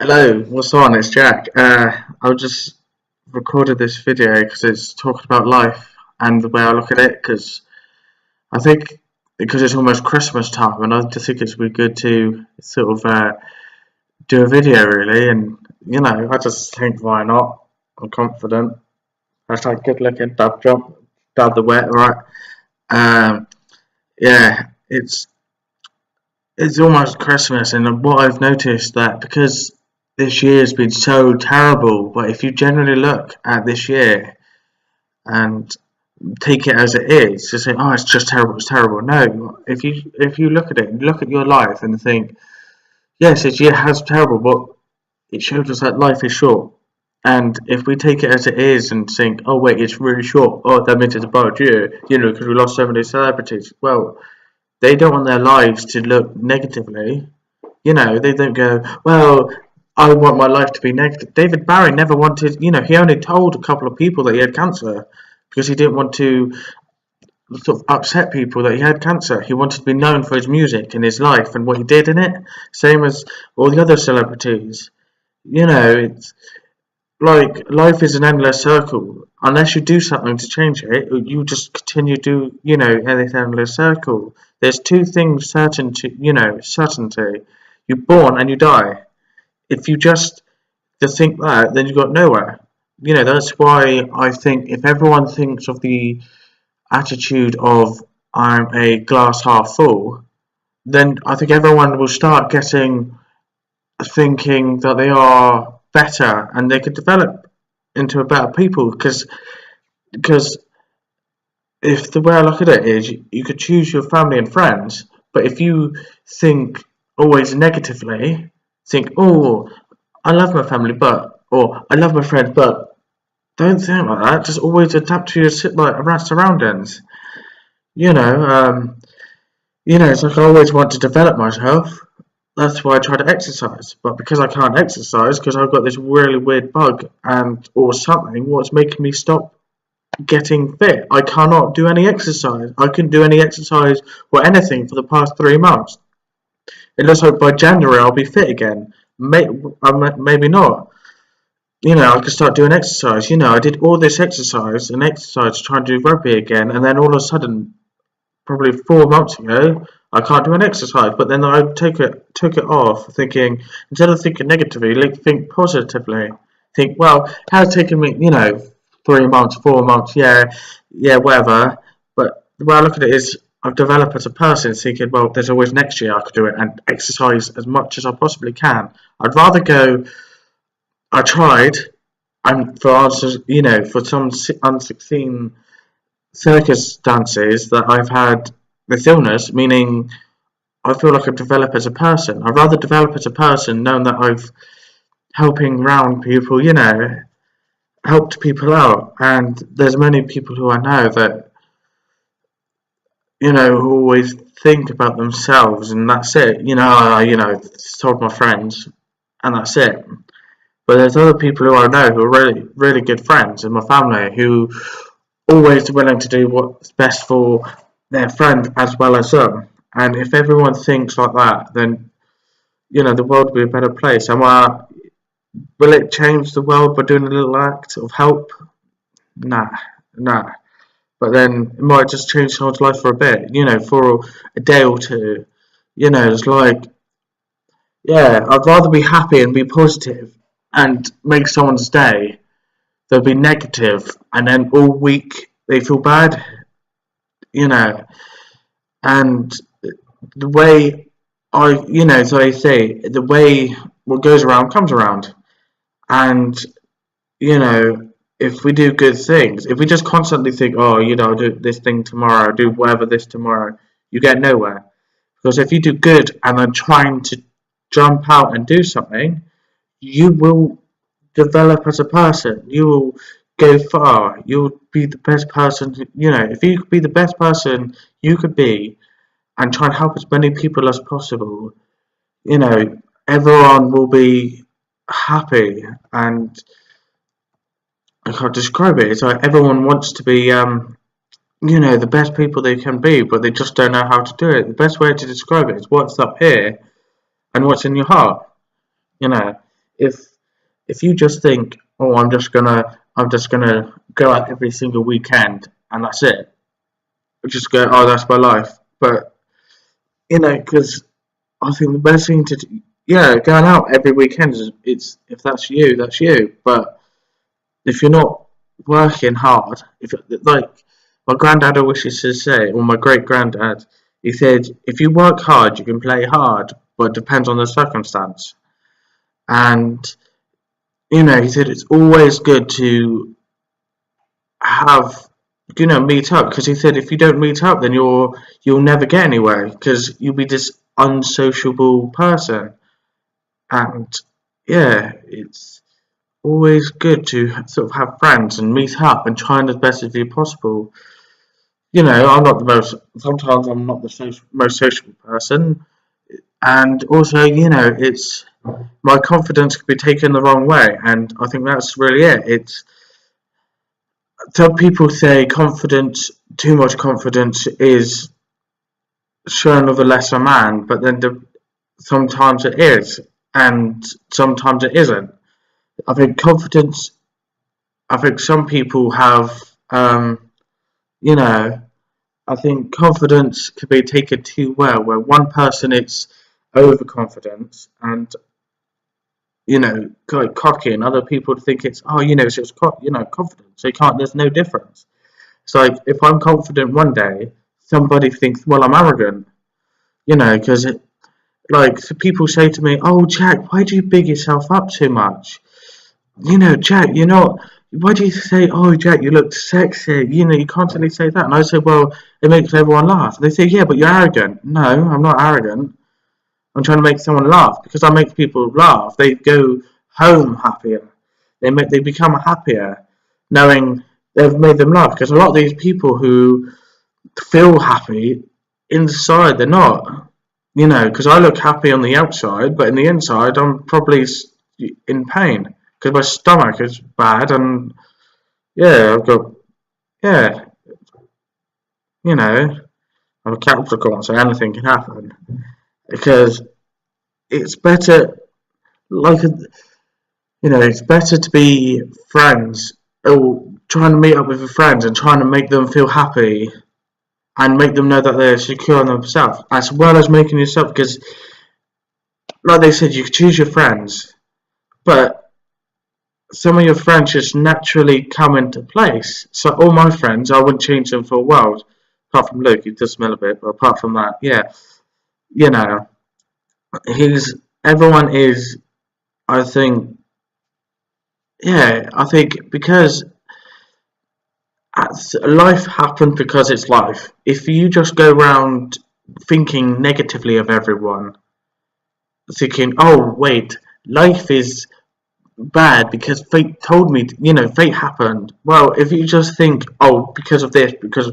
Hello, what's on? It's Jack. I just recorded this video because it's talking about life and the way I look at it. Because I think because it's almost Christmas time, and I just think it's really good to sort of do a video, really. And I just think why not? I'm confident. Hashtag good looking. Dab jump. Dab the wet. Right. Um, yeah. It's almost Christmas, and what I've noticed that because this year's been so terrible, but if you generally look at this year and take it as it is, just say, "Oh, it's just terrible, it's terrible." No, if you look at it, look at your life and think, "Yes, this year has been terrible, but it shows us that life is short." And if we take it as it is and think, "Oh wait, it's really short. Oh, that means it's a bad year," because we lost so many celebrities. Well, they don't want their lives to look negatively. They don't go, well, I want my life to be negative. David Barry never wanted, he only told a couple of people that he had cancer because he didn't want to sort of upset people that he had cancer. He wanted to be known for his music and his life and what he did in it. Same as all the other celebrities. It's like life is an endless circle. Unless you do something to change it, you just continue to, in this endless circle. There's two things certainty. You're born and you die. If you just think that, then you got nowhere. That's why I think if everyone thinks of the attitude of I'm a glass half full, then I think everyone will start getting thinking that they are better and they could develop into a better people because if the way I look at it is you could choose your family and friends, but if you think always negatively, think, oh, I love my family, but or I love my friends, but don't think like that. Just always adapt to your around surroundings. You know, um, it's like I always want to develop myself. That's why I try to exercise. But because I can't exercise, because I've got this really weird bug and or something, what's making me stop getting fit? I cannot do any exercise. I couldn't do any exercise or anything for the past 3 months. It looks like by January I'll be fit again. Maybe not. I could start doing exercise. I did all this exercise trying to do rugby again, and then all of a sudden, probably 4 months ago, I can't do an exercise. But then I took it off, thinking instead of thinking negatively, like think positively. Think, well, it has taken me, 3 months, 4 months, yeah, whatever. But the way I look at it is, I've developed as a person, thinking, well, there's always next year I could do it and exercise as much as I possibly can. I'd rather go. I tried, and for answers, for some unsucceeding circumstances that I've had with illness, meaning I feel like I've developed as a person. I'd rather develop as a person knowing that I've helping round people, helped people out. And there's many people who I know that, who always think about themselves and that's it. Told my friends and that's it. But there's other people who I know who are really, really good friends in my family who always willing to do what's best for their friend as well as them. And if everyone thinks like that, then the world will be a better place. And will it change the world by doing a little act of help? Nah, nah. But then it might just change someone's life for a bit, for a day or two. It's like, yeah, I'd rather be happy and be positive and make someone's day than be negative and then all week they feel bad, you know. And the way so I say, the way what goes around comes around. And, you know, if we do good things, if we just constantly think, oh, I'll do this thing tomorrow, I'll do whatever this tomorrow, you get nowhere. Because if you do good and then trying to jump out and do something, you will develop as a person. You will go far. You'll be the best person. If you could be the best person you could be and try and help as many people as possible, everyone will be happy. And I can't describe it. It's like everyone wants to be, the best people they can be, but they just don't know how to do it. The best way to describe it is what's up here and what's in your heart. You know, if you just think, oh, I'm just gonna go out every single weekend and that's it, just go, oh, that's my life. But because I think the best thing to do, yeah, going out every weekend is, it's, if that's you, that's you. But if you're not working hard, if like my granddad always used to say, or my great granddad, he said, if you work hard, you can play hard, but it depends on the circumstance. And he said it's always good to have meet up, because he said if you don't meet up, then you'll never get anywhere, because you'll be this unsociable person. And yeah, it's always good to sort of have friends and meet up and try and as best as you possible. I'm not the most. Sometimes I'm not the most sociable person, and also, it's my confidence can be taken the wrong way, and I think that's really it. It's some people say confidence, too much confidence is shown of a lesser man, but then sometimes it is, and sometimes it isn't. I think confidence. I think some people have, you know, I think confidence can be taken too well, where one person it's overconfidence and like cocky, and other people think it's it's just confidence. So you can't. There's no difference. It's like if I'm confident one day, somebody thinks, well, I'm arrogant. Because like so people say to me, oh, Jack, why do you big yourself up too much? Jack, you're not. Why do you say, oh, Jack, you look sexy? You constantly say that. And I say, well, it makes everyone laugh. And they say, yeah, but you're arrogant. No, I'm not arrogant. I'm trying to make someone laugh, because I make people laugh. They go home happier. They become happier knowing they've made them laugh. Because a lot of these people who feel happy inside, they're not. Because I look happy on the outside, but in the inside, I'm probably in pain because my stomach is bad, and yeah, I've got yeah, I'm a Capricorn, so anything can happen. Because it's better, like it's better to be friends or trying to meet up with your friends and trying to make them feel happy and make them know that they're secure in themselves, as well as making yourself. Because, like they said, you can choose your friends, but some of your friends just naturally come into place. So all my friends, I wouldn't change them for a world. Apart from Luke, he does smell a bit, but apart from that, yeah, you know, everyone is, I think, yeah, I think because life happened because it's life. If you just go around thinking negatively of everyone, thinking, oh, wait, life is bad because fate told me, fate happened. Well, if you just think, oh, because of this, because,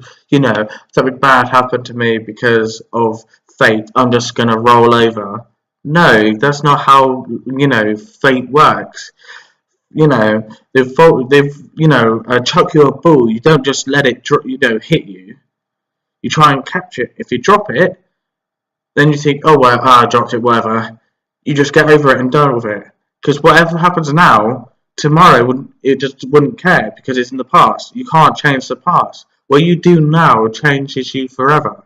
something bad happened to me because of fate, I'm just going to roll over. No, that's not how, fate works. They've chuck you a ball. You don't just let it, hit you. You try and catch it. If you drop it, then you think, oh, well, I dropped it, whatever. You just get over it and done with it. Because whatever happens now, tomorrow it just wouldn't care, because it's in the past. You can't change the past. What you do now changes you forever.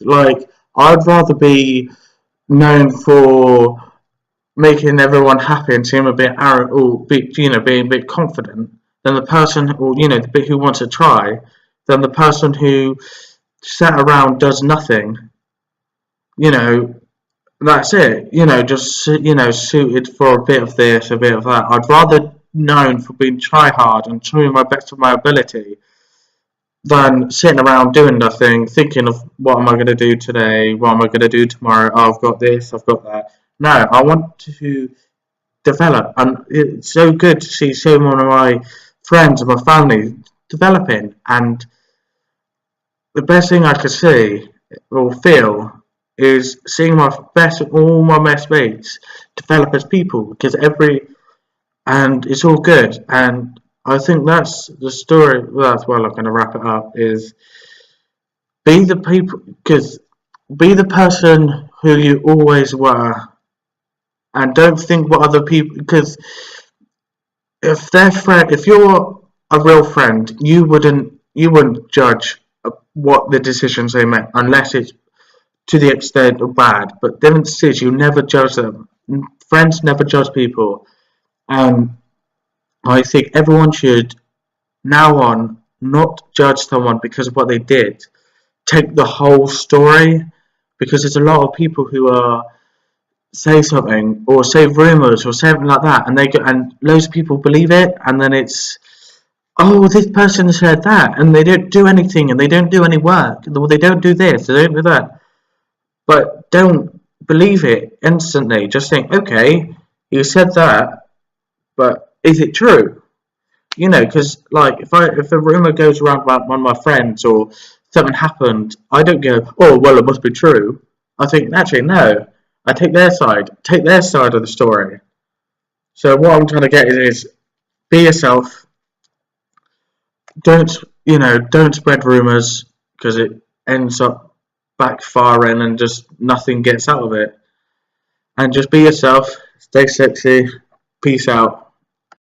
Like, I'd rather be known for making everyone happy and seem a bit arrogant, or being a bit confident, than the person, or the bit who wants to try, than the person who sat around does nothing. That's it. Just suited for a bit of this, a bit of that. I'd rather known for being try hard and trying my best of my ability than sitting around doing nothing, thinking of what am I going to do today, what am I going to do tomorrow. Oh, I've got this, I've got that. No, I want to develop, and it's so good to see so many of my friends and my family developing. And the best thing I could see or feel is seeing all my best mates develop as people, because and it's all good. And I think that's the story. Well, that's why I'm going to wrap it up. Is be the people, because be the person who you always were, and don't think what other people, because if you're a real friend, you wouldn't judge what the decisions they make unless it's to the extent of bad. But the difference is you never judge them. Friends never judge people, and I think everyone should now on not judge someone because of what they did. Take the whole story, because there's a lot of people who are say something or say rumors or something like that, and loads of people believe it, and then it's, oh, this person said that, and they don't do anything, and they don't do any work, or they don't do this, they don't do that. But don't believe it instantly. Just think, okay, you said that, but is it true? Because like if a rumor goes around about one of my friends or something happened, I don't go, oh well, it must be true. I think actually no. I take their side of the story. So what I'm trying to get is be yourself. Don't spread rumors because it ends up backfiring and just nothing gets out of it. And just be yourself. Stay sexy. Peace out.